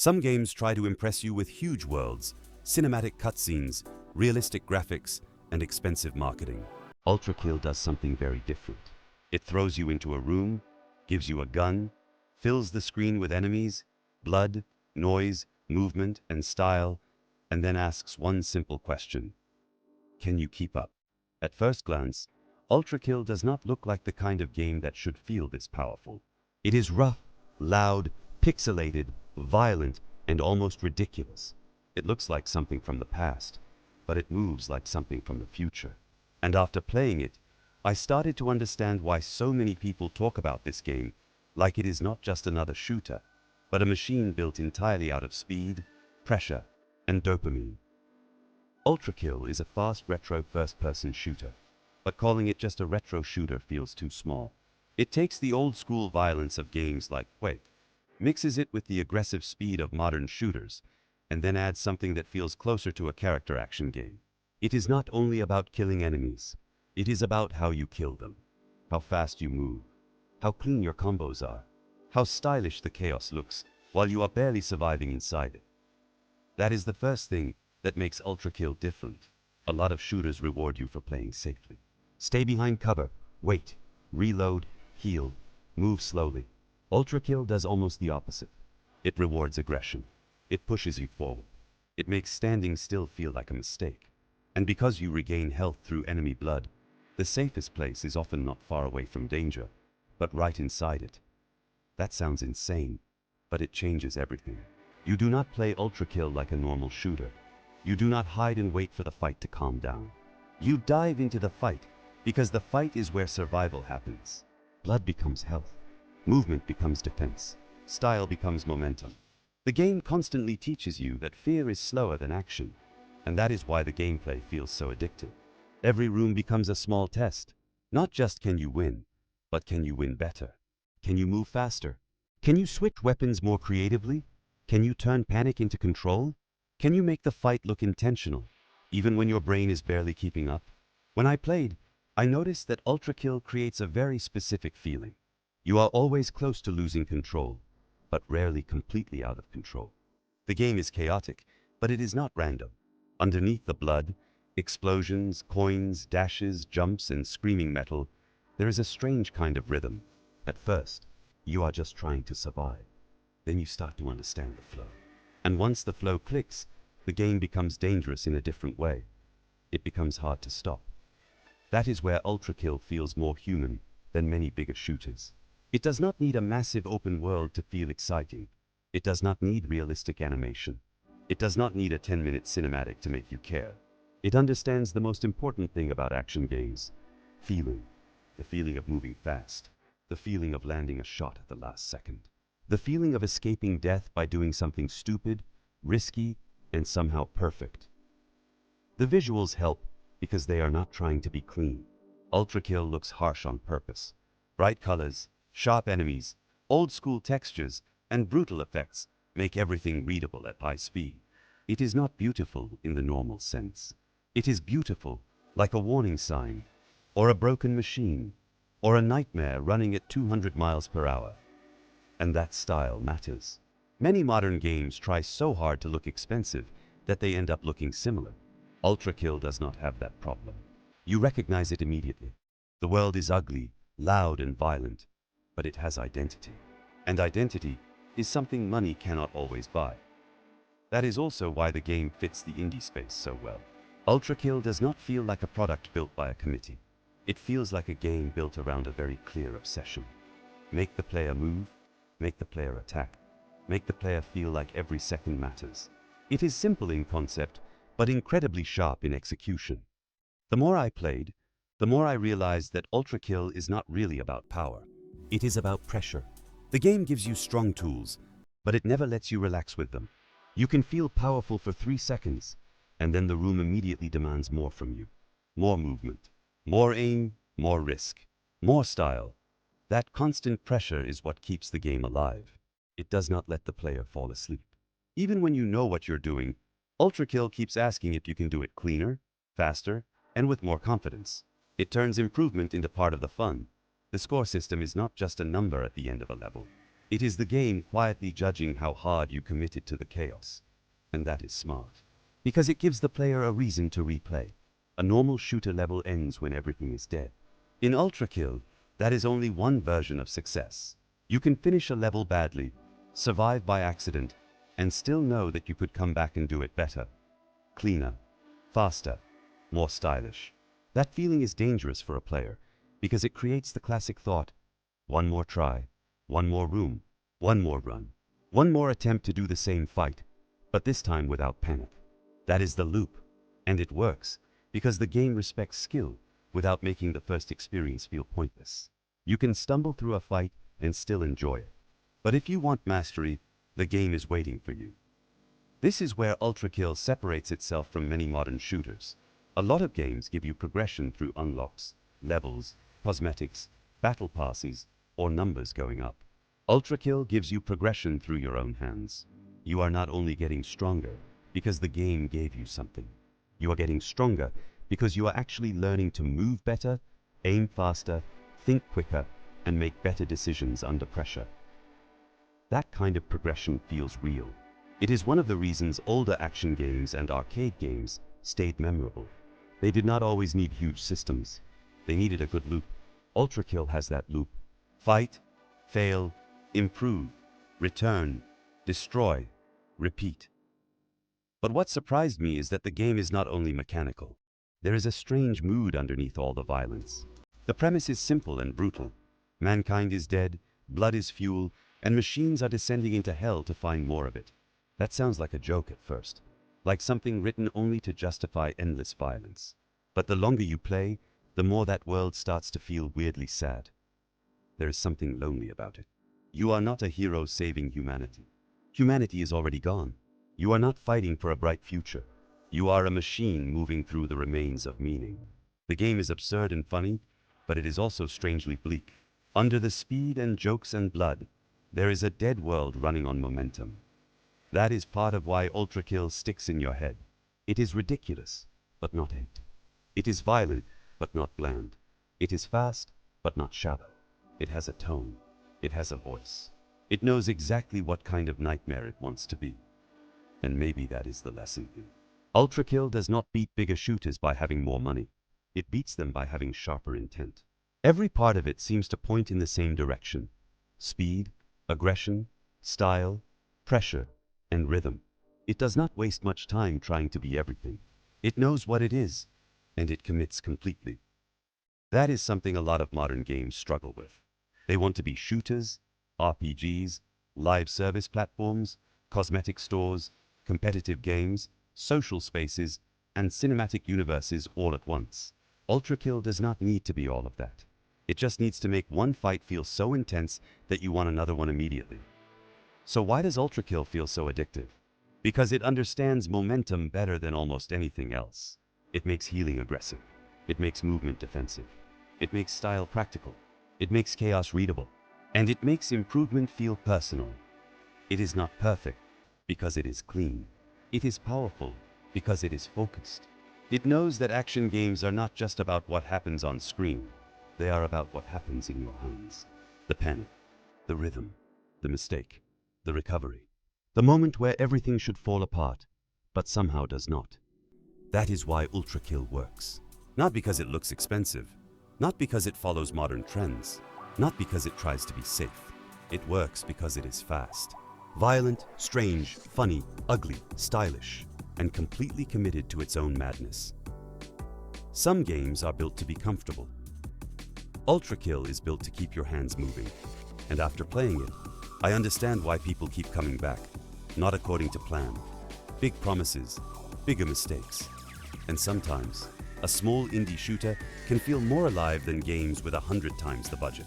Some games try to impress you with huge worlds, cinematic cutscenes, realistic graphics, and expensive marketing. Ultrakill does something very different. It throws you into a room, gives you a gun, fills the screen with enemies, blood, noise, movement, and style, and then asks one simple question. Can you keep up? At first glance, Ultrakill does not look like the kind of game that should feel this powerful. It is rough, loud, pixelated, violent, and almost ridiculous. It looks like something from the past, but it moves like something from the future. And after playing it, I started to understand why so many people talk about this game like it is not just another shooter, but a machine built entirely out of speed, pressure, and dopamine. Ultrakill is a fast retro first-person shooter, but calling it just a retro shooter feels too small. It takes the old-school violence of games like Quake, mixes it with the aggressive speed of modern shooters, and then adds something that feels closer to a character action game. It is not only about killing enemies, it is about how you kill them, how fast you move, how clean your combos are, how stylish the chaos looks while you are barely surviving inside it. That is the first thing that makes Ultrakill different. A lot of shooters reward you for playing safely. Stay behind cover, wait, reload, heal, move slowly. Ultrakill does almost the opposite. It rewards aggression. It pushes you forward. It makes standing still feel like a mistake. And because you regain health through enemy blood, the safest place is often not far away from danger, but right inside it. That sounds insane, but it changes everything. You do not play Ultrakill like a normal shooter. You do not hide and wait for the fight to calm down. You dive into the fight, because the fight is where survival happens. Blood becomes health. Movement becomes defense. Style becomes momentum. The game constantly teaches you that fear is slower than action, and that is why the gameplay feels so addictive. Every room becomes a small test. Not just can you win, but can you win better? Can you move faster? Can you switch weapons more creatively? Can you turn panic into control? Can you make the fight look intentional, even when your brain is barely keeping up? When I played, I noticed that Ultrakill creates a very specific feeling. You are always close to losing control, but rarely completely out of control. The game is chaotic, but it is not random. Underneath the blood, explosions, coins, dashes, jumps, and screaming metal, there is a strange kind of rhythm. At first, you are just trying to survive. Then you start to understand the flow. And once the flow clicks, the game becomes dangerous in a different way. It becomes hard to stop. That is where Ultrakill feels more human than many bigger shooters. It does not need a massive open world to feel exciting. It does not need realistic animation. It does not need a 10-minute cinematic to make you care. It understands the most important thing about action games: feeling. The feeling of moving fast. The feeling of landing a shot at the last second. The feeling of escaping death by doing something stupid, risky, and somehow perfect. The visuals help because they are not trying to be clean. Ultrakill looks harsh on purpose. Bright colors, sharp enemies, old-school textures, and brutal effects make everything readable at high speed. It is not beautiful in the normal sense. It is beautiful like a warning sign, or a broken machine, or a nightmare running at 200 miles per hour. And that style matters. Many modern games try so hard to look expensive that they end up looking similar. Ultrakill does not have that problem. You recognize it immediately. The world is ugly, loud, and violent, but it has identity. And identity is something money cannot always buy. That is also why the game fits the indie space so well. Ultrakill does not feel like a product built by a committee. It feels like a game built around a very clear obsession. Make the player move, make the player attack, make the player feel like every second matters. It is simple in concept, but incredibly sharp in execution. The more I played, the more I realized that Ultrakill is not really about power. It is about pressure. The game gives you strong tools, but it never lets you relax with them. You can feel powerful for 3 seconds, and then the room immediately demands more from you. More movement, more aim, more risk, more style. That constant pressure is what keeps the game alive. It does not let the player fall asleep. Even when you know what you're doing, Ultrakill keeps asking if you can do it cleaner, faster, and with more confidence. It turns improvement into part of the fun. The score system is not just a number at the end of a level. It is the game quietly judging how hard you committed to the chaos. And that is smart. Because it gives the player a reason to replay. A normal shooter level ends when everything is dead. In Ultrakill, that is only one version of success. You can finish a level badly, survive by accident, and still know that you could come back and do it better. Cleaner, faster, more stylish. That feeling is dangerous for a player, because it creates the classic thought, one more try, one more room, one more run, one more attempt to do the same fight, but this time without panic. That is the loop, and it works, because the game respects skill without making the first experience feel pointless. You can stumble through a fight and still enjoy it. But if you want mastery, the game is waiting for you. This is where Ultrakill separates itself from many modern shooters. A lot of games give you progression through unlocks, levels, cosmetics, battle passes, or numbers going up. Ultrakill gives you progression through your own hands. You are not only getting stronger because the game gave you something. You are getting stronger because you are actually learning to move better, aim faster, think quicker, and make better decisions under pressure. That kind of progression feels real. It is one of the reasons older action games and arcade games stayed memorable. They did not always need huge systems. They needed a good loop. Ultrakill has that loop. Fight, fail, improve, return, destroy, repeat. But what surprised me is that the game is not only mechanical. There is a strange mood underneath all the violence. The premise is simple and brutal. Mankind is dead, blood is fuel, and machines are descending into hell to find more of it. That sounds like a joke at first, like something written only to justify endless violence. But the longer you play, the more that world starts to feel weirdly sad. There is something lonely about it. You are not a hero saving humanity. Humanity is already gone. You are not fighting for a bright future. You are a machine moving through the remains of meaning. The game is absurd and funny, but it is also strangely bleak. Under the speed and jokes and blood, there is a dead world running on momentum. That is part of why Ultrakill sticks in your head. It is ridiculous, but not empty. It is violent, but not bland. It is fast, but not shallow. It has a tone. It has a voice. It knows exactly what kind of nightmare it wants to be. And maybe that is the lesson here. Ultrakill does not beat bigger shooters by having more money. It beats them by having sharper intent. Every part of it seems to point in the same direction. Speed, aggression, style, pressure, and rhythm. It does not waste much time trying to be everything. It knows what it is, and it commits completely. That is something a lot of modern games struggle with. They want to be shooters, RPGs, live service platforms, cosmetic stores, competitive games, social spaces, and cinematic universes all at once. Ultrakill does not need to be all of that. It just needs to make one fight feel so intense that you want another one immediately. So why does Ultrakill feel so addictive? Because it understands momentum better than almost anything else. It makes healing aggressive. It makes movement defensive. It makes style practical. It makes chaos readable. And it makes improvement feel personal. It is not perfect because it is clean. It is powerful because it is focused. It knows that action games are not just about what happens on screen. They are about what happens in your hands. The panic, the rhythm, the mistake, the recovery. The moment where everything should fall apart, but somehow does not. That is why Ultrakill works. Not because it looks expensive, not because it follows modern trends, not because it tries to be safe. It works because it is fast. Violent, strange, funny, ugly, stylish, and completely committed to its own madness. Some games are built to be comfortable. Ultrakill is built to keep your hands moving. And after playing it, I understand why people keep coming back. Not according to plan. Big promises, bigger mistakes. And sometimes, a small indie shooter can feel more alive than games with 100 times the budget.